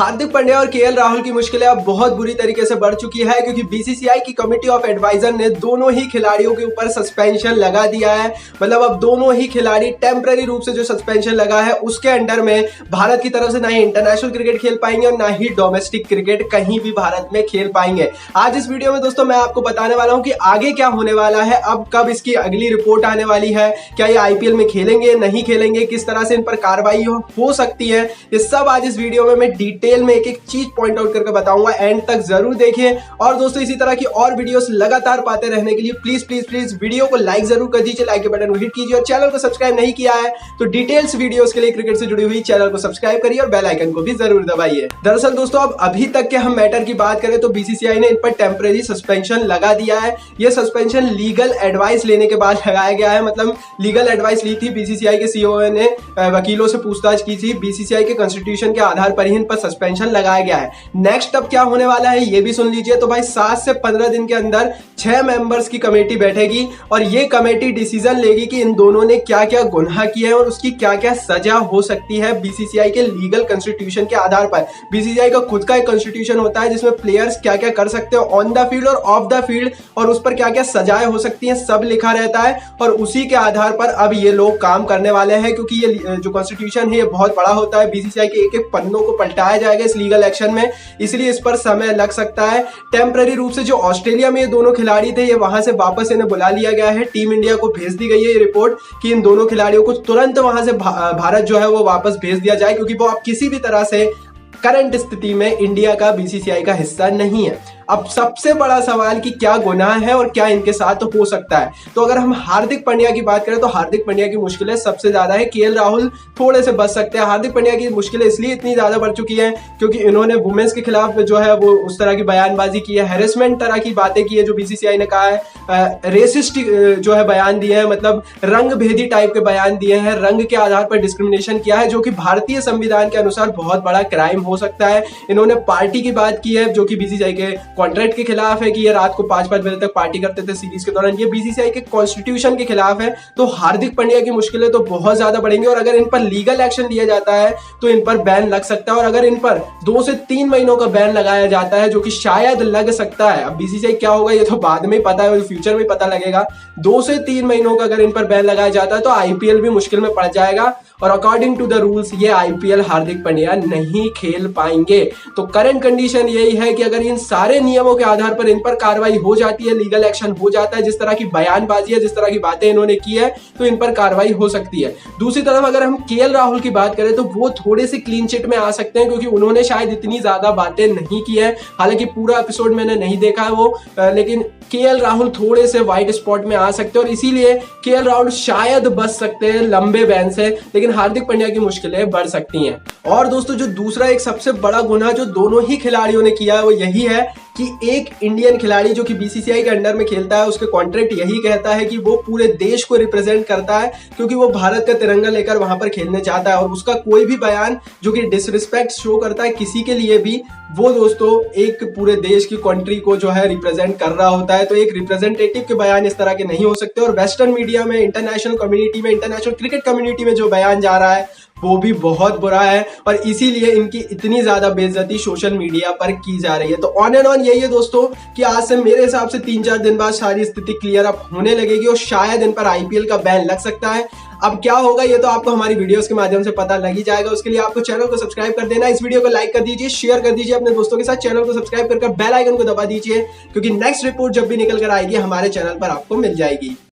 हार्दिक पांड्या और केएल राहुल की मुश्किलें अब बहुत बुरी तरीके से बढ़ चुकी है क्योंकि बीसीसीआई की कमिटी ऑफ एडवाइजर ने दोनों ही खिलाड़ियों के ऊपर सस्पेंशन लगा दिया है। मतलब अब दोनों ही खिलाड़ी टेम्पररी रूप से जो सस्पेंशन लगा है उसके अंडर में भारत की तरफ से ना ही इंटरनेशनल क्रिकेट खेल पाएंगे और ना ही डोमेस्टिक क्रिकेट कहीं भी भारत में खेल पाएंगे। आज इस वीडियो में दोस्तों मैं आपको बताने वाला हूं कि आगे क्या होने वाला है, अब कब इसकी अगली रिपोर्ट आने वाली है, क्या ये आईपीएल में खेलेंगे नहीं खेलेंगे, किस तरह से इन पर कार्रवाई हो सकती है, ये सब आज इस वीडियो में मैं डिटेल में एक एक चीज पॉइंट आउट करके बताऊंगा। एंड तक जरूर देखिए और दोस्तों इसी तरह की और वीडियोस लगातार पाते रहने के लिए प्लीज प्लीज प्लीज वीडियो को लाइक जरूर कर दीजिए, लाइक के बटन को हिट कीजिए और चैनल को सब्सक्राइब नहीं किया है तो डिटेल्स वीडियोस के लिए क्रिकेट से जुड़ी हुई चैनल को सब्सक्राइब करिए और बेल आइकन को भी जरूर दबाइए। दरअसल दोस्तों अब अभी तक के हम मैटर की बात करें तो बीसीसीआई ने इन पर टेम्परेरी सस्पेंशन लगा दिया है। यह सस्पेंशन लीगल एडवाइस लेने के बाद लगाया गया है। मतलब लीगल एडवाइस ली थी बीसीसीआई के सीईओ ने, वकीलों से पूछताछ की थी, बीसीसीआई के कॉन्स्टिट्यूशन के आधार पर ही इन पर सस्पेंशन लगाया गया है। नेक्स्ट अब क्या होने वाला है ये भी सुन लीजिए। तो भाई 7 से 15 दिन के अंदर 6 मेंबर्स की कमेटी बैठेगी और ये कमेटी डिसीजन लेगी कि इन दोनों ने क्या क्या गुनाह किए हैं और उसकी क्या क्या सजा हो सकती है बीसीसीआई के लीगल कॉन्स्टिट्यूशन के आधार पर। बीसीसीआई का खुद का एक कॉन्स्टिट्यूशन होता है जिसमें प्लेयर्स क्या क्या कर सकते हैं ऑन द फील्ड और ऑफ द फील्ड और उस पर क्या क्या सजाएं हो सकती हैं सब लिखा रहता है और उसी के आधार पर अब ये लोग काम करने वाले हैं। क्योंकि ये जो कॉन्स्टिट्यूशन है ये बहुत बड़ा होता है, बीसीसीआई के एक एक पन्नों को पलटाया जाएगा इस लीगल एक्शन में, इसलिए इस पर समय लग सकता है। टेम्पररी रूप से जो ऑस्ट्रेलिया में ये दोनों खिलाड़ी थे ये वहां से वापस इन्हें बुला लिया गया है। टीम इंडिया को भेज दी गई है ये रिपोर्ट कि इन दोनों खिलाड़ियों को तुरंत वहां से भारत जो है वो वापस भेज दिया जाए क्योंकि वो अब किसी भी तरह से करंट स्थिति में इंडिया का बीसीसीआई का हिस्सा नहीं है। अब सबसे बड़ा सवाल कि क्या गुनाह है और क्या इनके साथ हो सकता है। तो अगर हम हार्दिक पांड्या की बात करें तो हार्दिक पांड्या की मुश्किलें सबसे ज्यादा है, केएल राहुल थोड़े से बच सकते हैं। हार्दिक पांड्या की मुश्किलें इसलिए इतनी ज्यादा बढ़ चुकी है क्योंकि इन्होंने वुमेन्स के खिलाफ जो है वो उस तरह की बयानबाजी की है, हैरेसमेंट तरह की बातें की है जो बीसीसीआई ने कहा है, रेसिस्ट जो है बयान दिए हैं, मतलब रंग भेदी टाइप के बयान दिए हैं, रंग के आधार पर डिस्क्रिमिनेशन किया है जो कि भारतीय संविधान के अनुसार बहुत बड़ा क्राइम हो सकता है। इन्होंने पार्टी की बात की है जो कि बीसीसीआई के कॉन्ट्रैक्ट के खिलाफ है कि ये रात को 5-5 बजे तक पार्टी करते थे सीरीज के दौरान, ये बीसीसीआई के कॉन्स्टिट्यूशन के खिलाफ है। तो हार्दिक पांड्या की मुश्किलें तो बहुत ज्यादा बढ़ेंगी और अगर इन पर लीगल एक्शन लिया जाता है तो इन पर बैन लग सकता है और अगर इन पर 2 से 3 महीनों का बैन लगाया जाता है जो कि शायद लग सकता है, अब बीसीसीआई क्या होगा ये तो बाद में पता है, फ्यूचर में पता लगेगा। 2 से 3 महीनों का अगर इन पर बैन लगाया जाता है तो आईपीएल भी मुश्किल में पड़ जाएगा और अकॉर्डिंग टू द रूल्स ये आईपीएल हार्दिक पांड्या नहीं खेल पाएंगे। तो करंट कंडीशन यही है कि अगर इन सारे नियमों के आधार पर इन पर कार्रवाई हो जाती है, लीगल एक्शन हो जाता है, जिस तरह की बयानबाजी है, जिस तरह की बातें इन्होंने की है तो इन पर कार्रवाई हो सकती है। दूसरी तरफ अगर हम केएल राहुल की बात करें तो वो थोड़े से क्लीन चिट में आ सकते हैं क्योंकि उन्होंने शायद इतनी ज्यादा बातें नहीं की है। हालांकि पूरा एपिसोड मैंने नहीं देखा है वो, लेकिन केएल राहुल थोड़े से व्हाइट स्पॉट में आ सकते हैं और इसीलिए केएल राहुल शायद बच सकते हैं लंबे बैन से, लेकिन हार्दिक पांड्या की मुश्किलें बढ़ सकती हैं। और दोस्तों जो दूसरा एक सबसे बड़ा गुनाह जो दोनों ही खिलाड़ियों ने किया है वो यही है कि एक इंडियन खिलाड़ी जो कि बीसीसीआई के अंडर में खेलता है उसके कॉन्ट्रैक्ट यही कहता है कि वो पूरे देश को रिप्रेजेंट करता है क्योंकि वो भारत का तिरंगा लेकर वहां पर खेलने चाहता है और उसका कोई भी बयान जो कि डिसरिस्पेक्ट शो करता है किसी के लिए भी, वो दोस्तों एक पूरे देश की कंट्री को जो है रिप्रेजेंट कर रहा होता है। तो एक रिप्रेजेंटेटिव के बयान इस तरह के नहीं हो सकते और वेस्टर्न मीडिया में, इंटरनेशनल कम्युनिटी में, इंटरनेशनल क्रिकेट कम्युनिटी में जो बयान जा रहा है वो भी बहुत बुरा है और इसीलिए इनकी इतनी ज्यादा बेइज्जती सोशल मीडिया पर की जा रही है। तो ऑन एंड ऑन यही है दोस्तों कि आज से मेरे हिसाब से 3-4 दिन बाद सारी स्थिति क्लियर अप होने लगेगी और शायद इन पर आईपीएल का बैन लग सकता है। अब क्या होगा ये तो आपको हमारी वीडियोस के माध्यम से पता लग ही जाएगा। उसके लिए आपको चैनल को सब्सक्राइब कर देना, इस वीडियो को लाइक कर दीजिए, शेयर कर दीजिए अपने दोस्तों के साथ, चैनल को सब्सक्राइब कर बेल आइकन को दबा दीजिए क्योंकि नेक्स्ट रिपोर्ट जब भी निकल कर आएगी हमारे चैनल पर आपको मिल जाएगी।